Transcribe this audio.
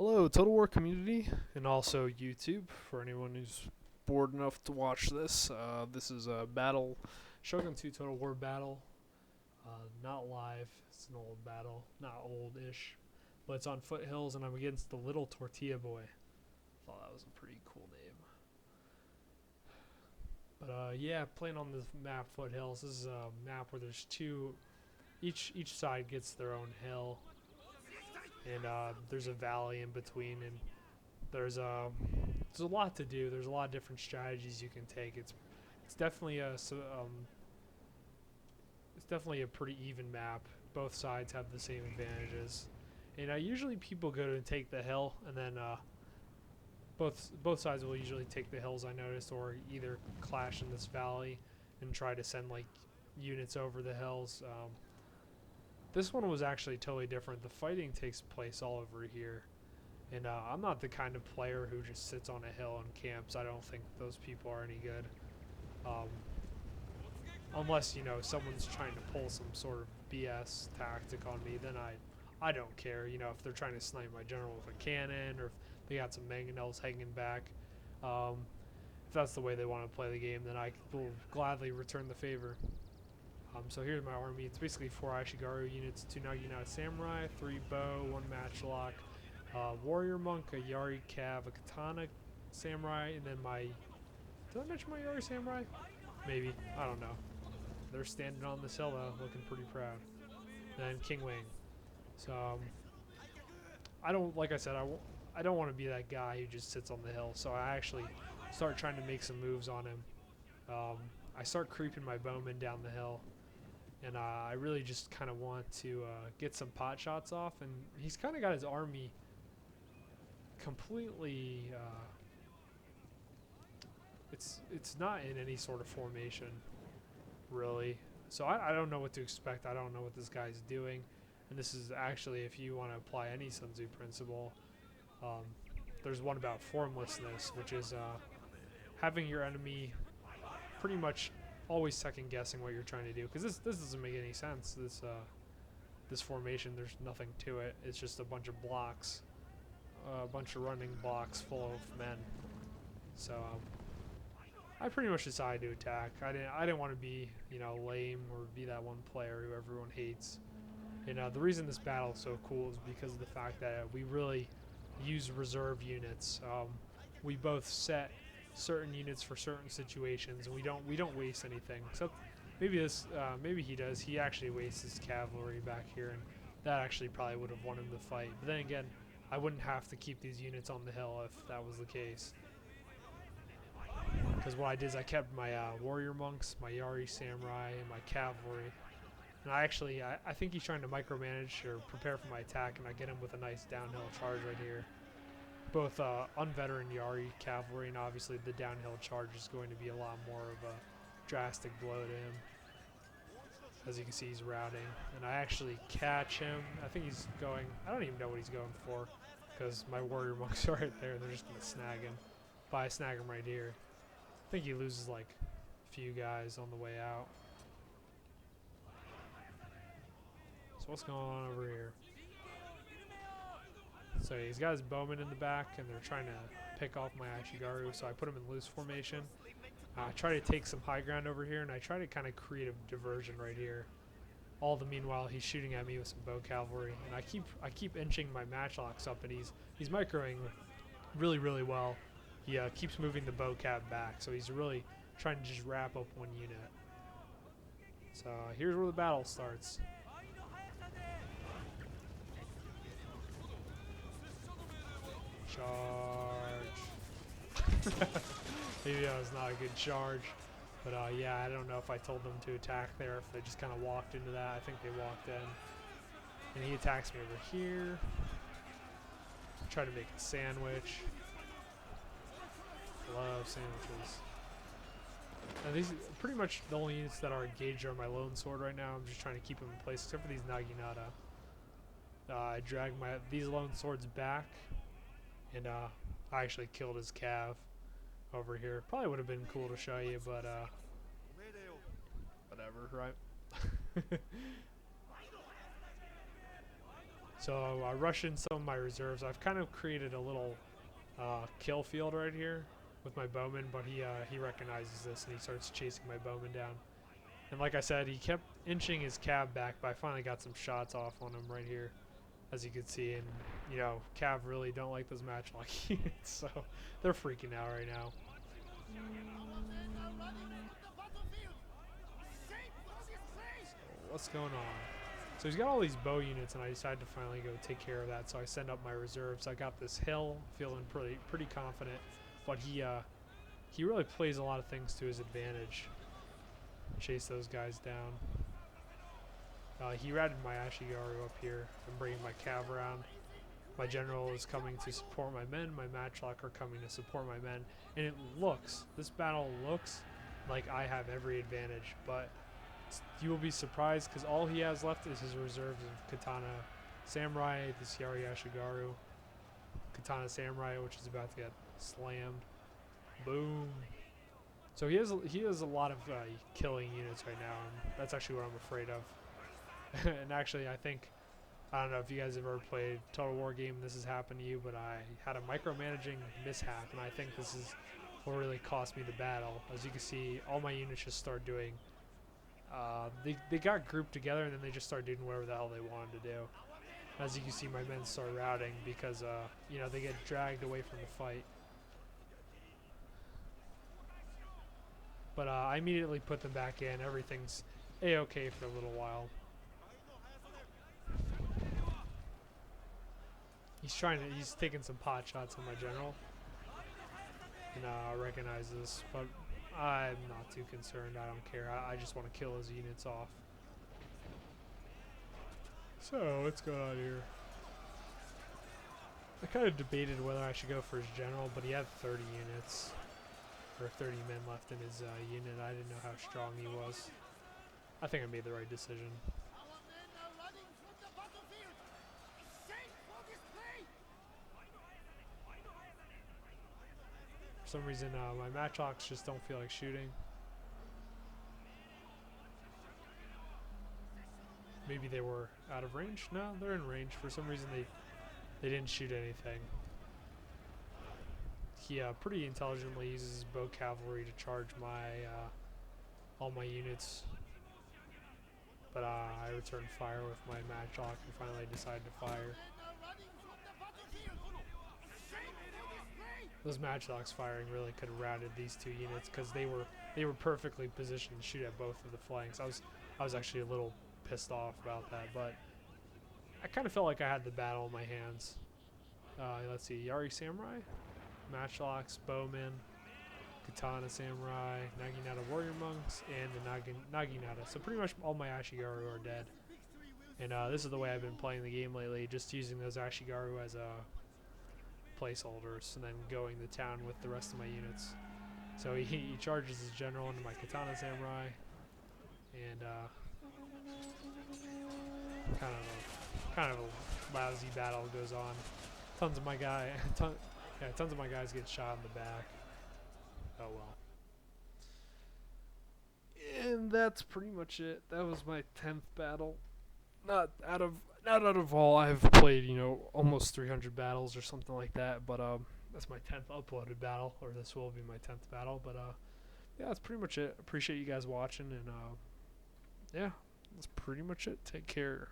Hello, Total War community, and also YouTube for anyone who's bored enough to watch this. This is a battle, Shogun 2 Total War battle. Not live, it's an old battle, not old-ish, but it's on Foothills, and I'm against the Little Tortilla Boy. Thought that was a pretty cool name. But yeah, playing on the map Foothills. This is a map where there's two. Each side gets their own hill, and there's a valley in between, and there's a lot to do. There's a lot of different strategies you can take. It's definitely it's definitely a pretty even map. Both sides have the same advantages, and usually people go to take the hill, and then both sides will usually take the hills. I noticed, or either clash in this valley and try to send like units over the hills. This one was actually totally different. The fighting takes place all over here. And I'm not the kind of player who just sits on a hill and camps. I don't think those people are any good. Um, Unless, someone's trying to pull some sort of BS tactic on me, then I don't care. If they're trying to snipe my general with a cannon, or if they got some mangonels hanging back. If that's the way they want to play the game, then I will gladly return the favor. So here's my army. It's basically 4 Ashigaru units, 2 Naginata Samurai, 3 Bow, 1 Matchlock, Warrior Monk, a Yari Cav, a Katana Samurai, and then did I mention my Yari Samurai? Maybe. I don't know. They're standing on the hill though, looking pretty proud. And then King Wayne. So, like I said, I don't want to be that guy who just sits on the hill, so I actually start trying to make some moves on him. I start creeping my bowman down the hill. And I really just kind of want to get some pot shots off. And he's kind of got his army completely... it's not in any sort of formation, really. So I don't know what to expect. I don't know what this guy's doing. And this is actually, if you want to apply any Sun Tzu principle, there's one about formlessness, which is having your enemy pretty much always second guessing what you're trying to do, because this doesn't make any sense. This formation, there's nothing to it. It's just a bunch of blocks, a bunch of running blocks full of men. So I pretty much decided to attack. I didn't want to be lame or be that one player who everyone hates. And the reason this battle is so cool is because of the fact that we really use reserve units. We both set certain units for certain situations, and we don't waste anything. Except maybe he does. He actually wastes his cavalry back here, and that actually probably would have won him the fight. But then again, I wouldn't have to keep these units on the hill if that was the case. Because what I did is I kept my warrior monks, my Yari samurai, and my cavalry. And I think he's trying to micromanage or prepare for my attack, and I get him with a nice downhill charge right here. Both unveteran Yari cavalry, and obviously the downhill charge is going to be a lot more of a drastic blow to him. As you can see, he's routing, and I actually catch him. I think he's going, I don't even know what he's going for, because my warrior monks are right there, and they're just going to snag him. But I snag him right here. I think he loses like a few guys on the way out. So what's going on over here? So he's got his bowman in the back, and they're trying to pick off my Ashigaru, so I put him in loose formation. I try to take some high ground over here, and I try to kind of create a diversion right here. All the meanwhile, he's shooting at me with some bow cavalry, and I keep inching my matchlocks up, and he's microing really, really well. He keeps moving the bow cav back, so he's really trying to just wrap up one unit. So here's where the battle starts. Charge. Maybe that was not a good charge. But yeah, I don't know if I told them to attack there, if they just kind of walked into that. I think they walked in. And he attacks me over here. Try to make a sandwich. Love sandwiches. And these pretty much the only units that are engaged are my lone sword right now. I'm just trying to keep them in place, except for these Naginata. I drag these lone swords back, and I actually killed his cav over here. Probably would have been cool to show you, but whatever, right? So I rush in some of my reserves. I've kind of created a little kill field right here with my bowman, but he recognizes this and he starts chasing my bowman down. And like I said, he kept inching his cab back, but I finally got some shots off on him right here, as you can see. And you know, cav really don't like those matchlock units, so they're freaking out right now. So what's going on? So he's got all these bow units, and I decided to finally go take care of that. So I send up my reserves. I got this hill, feeling pretty confident, but he really plays a lot of things to his advantage. Chase those guys down. He ratted my Ashigaru up here. I'm bringing my cav around. My general is coming to support my men. My matchlock are coming to support my men. And this battle looks like I have every advantage, but you will be surprised because all he has left is his reserves of Katana Samurai, this Yari Ashigaru, Katana Samurai, which is about to get slammed. Boom. So he has a lot of killing units right now, and that's actually what I'm afraid of. And actually, I don't know if you guys have ever played Total War game, this has happened to you, but I had a micromanaging mishap, and I think this is what really cost me the battle. As you can see, all my units just start doing, they got grouped together, and then they just start doing whatever the hell they wanted to do. As you can see, my men start routing because, you know, they get dragged away from the fight. But I immediately put them back in. Everything's a-okay for a little while. He's taking some pot shots on my general. And I recognize this, but I'm not too concerned. I don't care. I just want to kill his units off. So, what's going on here? I kind of debated whether I should go for his general, but he had 30 units. Or 30 men left in his unit. I didn't know how strong he was. I think I made the right decision. For some reason, my matchlocks just don't feel like shooting. Maybe they were out of range? No, they're in range. For some reason, they didn't shoot anything. He pretty intelligently uses his bow cavalry to charge all my units. But I returned fire with my matchlock and finally decided to fire. Those matchlocks firing really could have routed these two units because they were perfectly positioned to shoot at both of the flanks. I was actually a little pissed off about that, but I kind of felt like I had the battle in my hands. Let's see, Yari Samurai, matchlocks, bowmen, Katana Samurai, Naginata Warrior Monks, and the Naginata. So pretty much all my Ashigaru are dead. And this is the way I've been playing the game lately, just using those Ashigaru as placeholders and then going to town with the rest of my units. So he charges his general into my Katana Samurai, and kind of a lousy battle goes on. Tons of my guys get shot in the back. Oh well. And that's pretty much it. That was my 10th battle. Not out of all. I've played, you know, almost 300 battles or something like that, but that's my 10th uploaded battle, or this will be my 10th battle, but yeah, that's pretty much it. Appreciate you guys watching, and yeah, that's pretty much it. Take care.